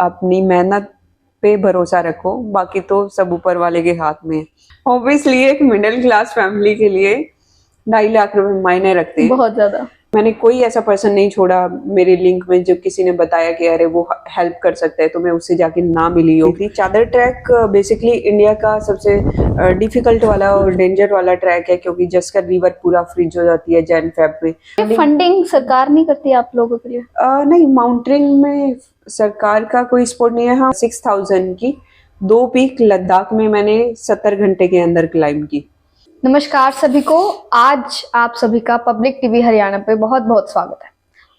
अपनी मेहनत पे भरोसा रखो, बाकी तो सब ऊपर वाले के हाथ में है। ऑब्वियसली एक मिडिल क्लास फैमिली के लिए 2.5 लाख रुपए मायने रखते हैं बहुत ज्यादा। मैंने कोई ऐसा पर्सन नहीं छोड़ा मेरे लिंक में जो किसी ने बताया कि अरे वो हेल्प कर सकता है, तो मैं उससे जाके ना मिली हो थी। चादर ट्रैक बेसिकली इंडिया का सबसे डिफिकल्ट वाला और डेंजर वाला ट्रैक है, क्योंकि जस्कर रिवर पूरा फ्रीज हो जाती है जैन फेब में। फंडिंग सरकार नहीं करती आप लोगों के लिए? नहीं, माउंटेनिंग में सरकार का कोई सपोर्ट नहीं है। हाँ, 6000 की 2 पीक लद्दाख में मैंने 70 घंटे के अंदर क्लाइंब की। नमस्कार सभी को, आज आप सभी का पब्लिक टीवी हरियाणा पे बहुत बहुत स्वागत है।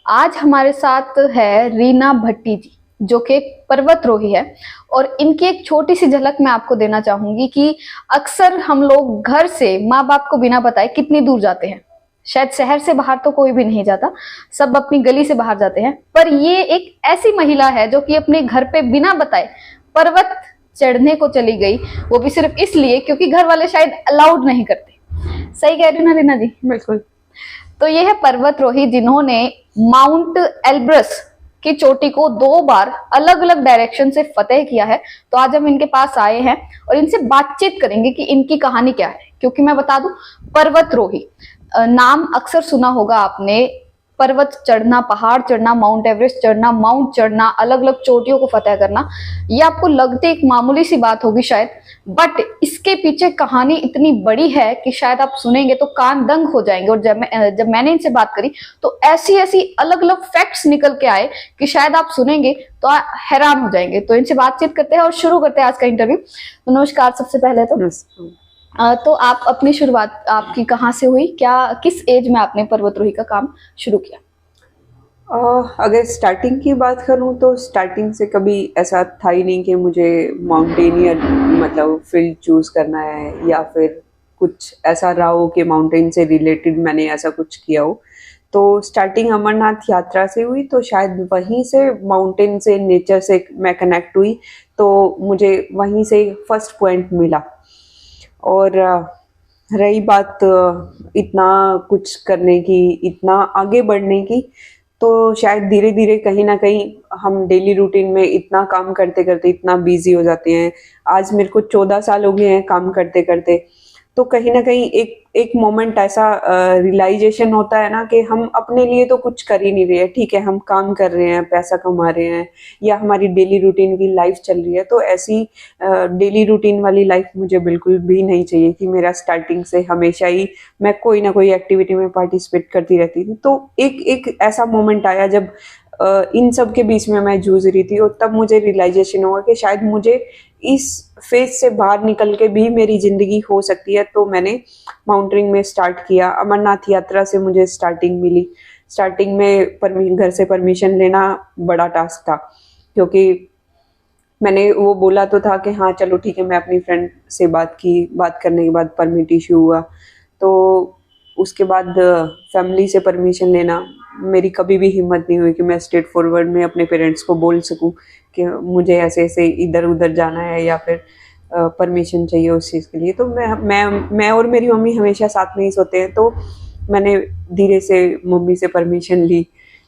आज हमारे साथ है रीना भट्टी जी, जो कि एक पर्वतरोही है, और इनकी एक छोटी सी झलक मैं आपको देना चाहूंगी कि अक्सर हम लोग घर से माँ बाप को बिना बताए कितनी दूर जाते हैं। शायद शहर से बाहर तो कोई भी नहीं जाता, सब अपनी गली से बाहर जाते हैं, पर ये एक ऐसी महिला है जो कि अपने घर पे बिना बताए पर्वत चढ़ने को चली गई, वो भी सिर्फ इसलिए क्योंकि घर वाले शायद अलाउड नहीं करते। सही कह रही हूँ ना रीना जी? बिल्कुल। तो ये है पर्वतरोही जिन्होंने माउंट एल्ब्रस की चोटी को 2 बार अलग अलग डायरेक्शन से फतेह किया है। तो आज हम इनके पास आए हैं और इनसे बातचीत करेंगे कि इनकी कहानी क्या है। क्योंकि मैं बता दूं, पर्वतरोही नाम अक्सर सुना होगा आपने, पर्वत चढ़ना, पहाड़ चढ़ना, माउंट एवरेस्ट चढ़ना, माउंट चढ़ना, अलग अलग चोटियों को फतेह करना, ये आपको लगते एक मामूली सी बात होगी शायद, बट इसके पीछे कहानी इतनी बड़ी है कि शायद आप सुनेंगे तो कान दंग हो जाएंगे। और जब मैंने इनसे बात करी तो ऐसी ऐसी अलग अलग फैक्ट्स निकल के आए कि शायद आप सुनेंगे तो हैरान हो जाएंगे। तो इनसे बातचीत करते हैं और शुरू करते हैं आज का इंटरव्यू। तो नमस्कार सबसे पहले तो आप अपनी शुरुआत आपकी कहाँ से हुई, क्या किस एज में आपने पर्वतरोही का काम शुरू किया? अगर स्टार्टिंग की बात करूं तो स्टार्टिंग से कभी ऐसा था ही नहीं कि मुझे माउंटेनियर मतलब फील्ड चूज करना है, या फिर कुछ ऐसा रहा हो कि माउंटेन से रिलेटेड मैंने ऐसा कुछ किया हो। तो स्टार्टिंग अमरनाथ यात्रा से हुई, तो शायद वहीं से माउंटेन से, नेचर से मैं कनेक्ट हुई, तो मुझे वहीं से फर्स्ट पॉइंट मिला। और रही बात इतना कुछ करने की, इतना आगे बढ़ने की, तो शायद धीरे धीरे कहीं ना कहीं हम डेली रूटीन में इतना काम करते करते इतना बिजी हो जाते हैं। आज मेरे को 14 साल हो गए हैं काम करते करते, तो कहीं ना कहीं एक मोमेंट ऐसा रियलाइजेशन होता है ना कि हम अपने लिए तो कुछ कर ही नहीं रहे हैं। ठीक है, हम काम कर रहे हैं, पैसा कमा रहे हैं, या हमारी डेली रूटीन की लाइफ चल रही है, तो ऐसी डेली रूटीन वाली लाइफ मुझे बिल्कुल भी नहीं चाहिए कि मेरा स्टार्टिंग से हमेशा ही मैं कोई ना कोई एक्टिविटी में पार्टिसिपेट करती रहती थी। तो एक ऐसा मोमेंट आया जब इन सब के बीच में मैं जूझ रही थी, और तब मुझे रियलाइजेशन हुआ कि शायद मुझे इस फेज से बाहर निकल के भी मेरी जिंदगी हो सकती है। तो मैंने माउंटेनिंग में स्टार्ट किया। अमरनाथ यात्रा से मुझे स्टार्टिंग मिली। स्टार्टिंग में घर से परमिशन लेना बड़ा टास्क था, क्योंकि मैंने वो बोला तो था कि हाँ चलो ठीक है, मैं अपनी फ्रेंड से बात करने के बाद परमिट इशू हुआ। तो उसके बाद फैमिली से परमिशन लेना, मेरी कभी भी हिम्मत नहीं हुई कि मैं स्ट्रेट फॉरवर्ड में अपने पेरेंट्स को बोल सकूं कि मुझे ऐसे ऐसे इधर उधर जाना है, या फिर परमिशन चाहिए उस चीज़ के लिए। तो मैं और मेरी मम्मी हमेशा साथ में ही सोते हैं, तो मैंने धीरे से मम्मी से परमिशन ली।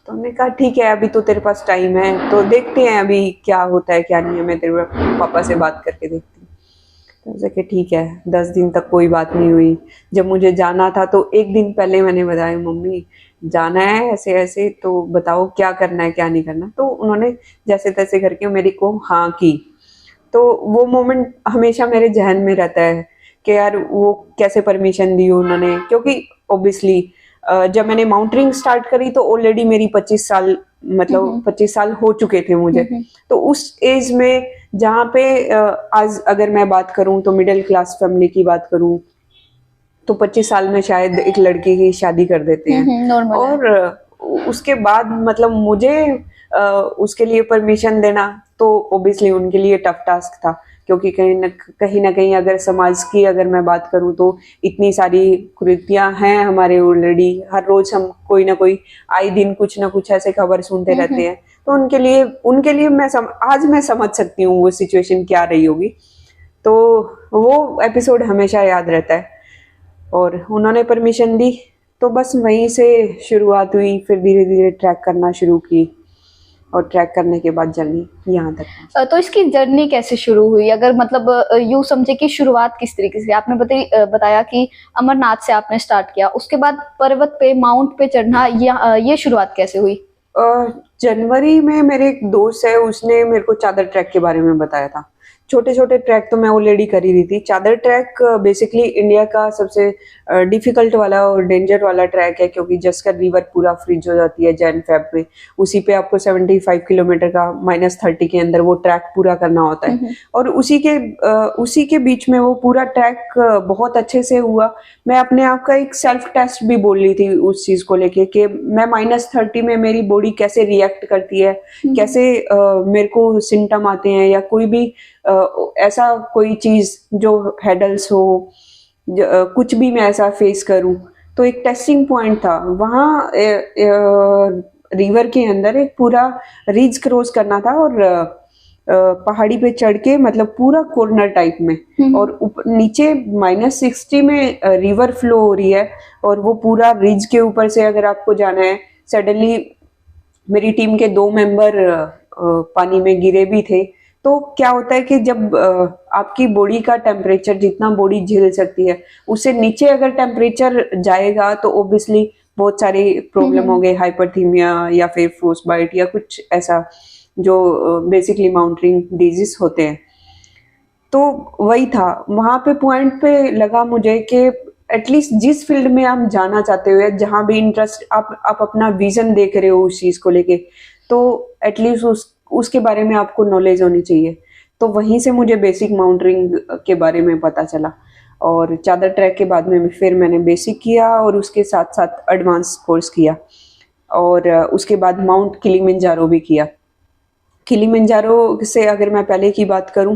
तो हमने कहा ठीक है, अभी तो तेरे पास टाइम है, तो देखते हैं अभी क्या होता है क्या नहीं है, मैं तेरे पापा से बात करके देखती हूँ। तो ऐसे कि ठीक है। 10 दिन तक कोई बात नहीं हुई। जब मुझे जाना था तो एक दिन पहले मैंने बताया, मम्मी जाना है ऐसे ऐसे, तो बताओ क्या करना है क्या नहीं करना। तो उन्होंने जैसे तैसे करके मेरे को हाँ की। तो वो मोमेंट हमेशा मेरे जहन में रहता है कि यार वो कैसे परमिशन दी उन्होंने, क्योंकि ऑब्वियसली जब मैंने माउंटेनिंग स्टार्ट करी तो ऑलरेडी मेरी 25 साल मतलब 25 साल हो चुके थे मुझे। तो उस एज में जहाँ पे आज अगर मैं बात करूं तो मिडिल क्लास फैमिली की बात करूं तो 25 साल में शायद एक लड़की की शादी कर देते हैं। और उसके बाद मतलब मुझे उसके लिए परमिशन देना तो ऑब्वियसली उनके लिए टफ टास्क था, क्योंकि कहीं ना कहीं अगर समाज की अगर मैं बात करूं तो इतनी सारी कुरीतियां हैं हमारे ऑलरेडी। हर रोज हम कोई ना कोई आए दिन कुछ ना कुछ ऐसे खबर सुनते रहते हैं। तो उनके लिए आज मैं समझ सकती हूँ वो सिचुएशन क्या रही होगी। तो वो एपिसोड हमेशा याद रहता है। और उन्होंने परमिशन दी तो बस वहीं से शुरुआत हुई। फिर धीरे धीरे ट्रैक करना शुरू की। और ट्रैक करने के बाद जर्नी यहाँ तक पहुंची। तो इसकी जर्नी कैसे शुरू हुई, अगर मतलब यूं समझे कि शुरुआत किस तरीके से, आपने बताया कि अमरनाथ से आपने स्टार्ट किया, उसके बाद पर्वत पे माउंट पे चढ़ना, ये शुरुआत कैसे हुई? जनवरी में मेरे एक दोस्त है, उसने मेरे को चादर ट्रैक के बारे में बताया था। छोटे छोटे ट्रैक तो मैं ऑलरेडी कर ही रही थी। चादर ट्रैक बेसिकली इंडिया का सबसे डिफिकल्ट वाला और डेंजर वाला ट्रैक है, क्योंकि जस्कर रिवर पूरा फ्रीज हो जाती है जैन फेब में। उसी पे आपको 75 किलोमीटर का -30 के अंदर वो ट्रैक पूरा करना होता है, और उसी के बीच में वो पूरा ट्रैक बहुत अच्छे से हुआ। मैं अपने आप का एक सेल्फ टेस्ट भी बोल रही थी उस चीज को लेके कि मैं -30 में मेरी बॉडी कैसे रिएक्ट करती है, कैसे मेरे को सिम्टम आते हैं, या कोई भी ऐसा कोई चीज जो हेडल्स हो, कुछ भी मैं ऐसा फेस करूं। तो एक टेस्टिंग पॉइंट था वहाँ रिवर के अंदर। एक पूरा रिज क्रॉस करना था, और पहाड़ी पे चढ़ के, मतलब पूरा कॉर्नर टाइप में, और नीचे -60 में रिवर फ्लो हो रही है, और वो पूरा रिज के ऊपर से अगर आपको जाना है। सडनली मेरी टीम के 2 मेंबर पानी में गिरे भी थे। तो क्या होता है कि जब आपकी बॉडी का टेम्परेचर जितना बॉडी झेल सकती है, उससे नीचे अगर टेम्परेचर जाएगा तो ऑब्वियसली बहुत सारे प्रॉब्लम हो गए, हाइपरथीमिया या फिर फ्रोस्टबाइट या कुछ ऐसा जो बेसिकली माउंटेन डिजीज होते हैं। तो वही था, वहां पे पॉइंट पे लगा मुझे कि एटलीस्ट जिस फील्ड में आप जाना चाहते हो, जहां भी इंटरेस्ट आप अपना विजन देख रहे हो उस चीज को लेके, तो एटलीस्ट उसके बारे में आपको नॉलेज होनी चाहिए। तो वहीं से मुझे बेसिक माउंटेनिंग के बारे में पता चला, और चादर ट्रैक के बाद में फिर मैंने बेसिक किया, और उसके साथ साथ एडवांस कोर्स किया, और उसके बाद माउंट किलिमंजारो भी किया। किलिमंजारो से अगर मैं पहले की बात करूं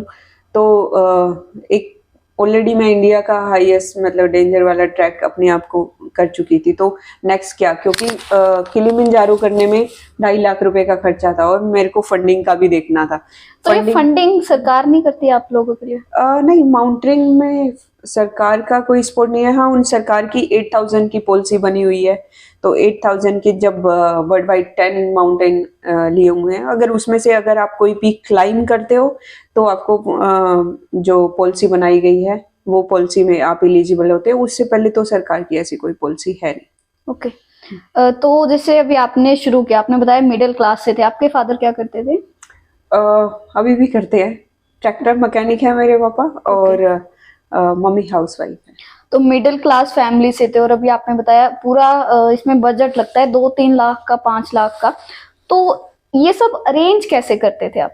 तो एक ऑलरेडी मैं इंडिया का हाईएस्ट मतलब डेंजर वाला ट्रैक अपने आप को कर चुकी थी। तो नेक्स्ट क्या, क्योंकि किलिमंजारो करने में 2.5 लाख रुपए का खर्चा था, और मेरे को फंडिंग का भी देखना था। तो ये फंडिंग सरकार नहीं करती आप लोगों के लिए? नहीं, माउंटेनिंग में सरकार का कोई सपोर्ट नहीं है। हाँ, उन सरकार की 8000 की पॉलिसी बनी हुई है, तो 8000 की जब वर्ल्ड वाइड 10 माउंटेन लिए हुए हैं, अगर उसमें से अगर आप कोई पीक क्लाइंब करते हो तो आपको जो पॉलिसी बनाई गई है वो पॉलिसी में आप एलिजिबल होते हैं। उससे पहले तो सरकार की ऐसी कोई पॉलिसी है नहीं। ओके। तो जैसे अभी आपने शुरू किया, आपने बताया मिडिल क्लास से थे, आपके फादर क्या करते थे? अभी भी करते हैं, ट्रैक्टर मैकेनिक है मेरे पापा, और मम्मी हाउसवाइफ है। तो मिडिल क्लास फैमिली से थे, और अभी आपने बताया पूरा इसमें बजट लगता है 2-3 लाख का, 5 लाख का। तो ये सब अरेंज कैसे करते थे आप?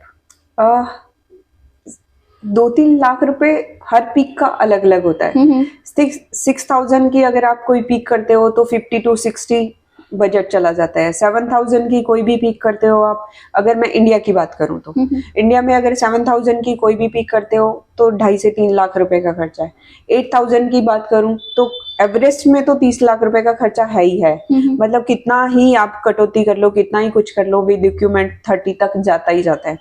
2-3 लाख रुपए हर पीक का अलग अलग होता है। 6000 की अगर आप कोई पीक करते हो तो 50 to 60 बजट चला जाता है। 7000 की कोई भी पीक करते हो आप, अगर मैं इंडिया की बात करूं तो इंडिया में अगर 7000 की कोई भी पीक करते हो तो 2.5 से 3 लाख रुपए का खर्चा है। 8000 की बात करूं तो एवरेस्ट में तो 30 लाख रुपए का खर्चा है ही है। मतलब कितना ही आप कटौती कर लो, कितना ही कुछ कर लो, विद इक्विपमेंट 30 तक जाता ही जाता है।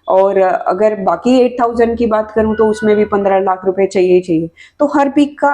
और अगर बाकी 8000 की बात करूं तो उसमें भी 15 लाख रुपए चाहिए ही चाहिए। तो हर पीक का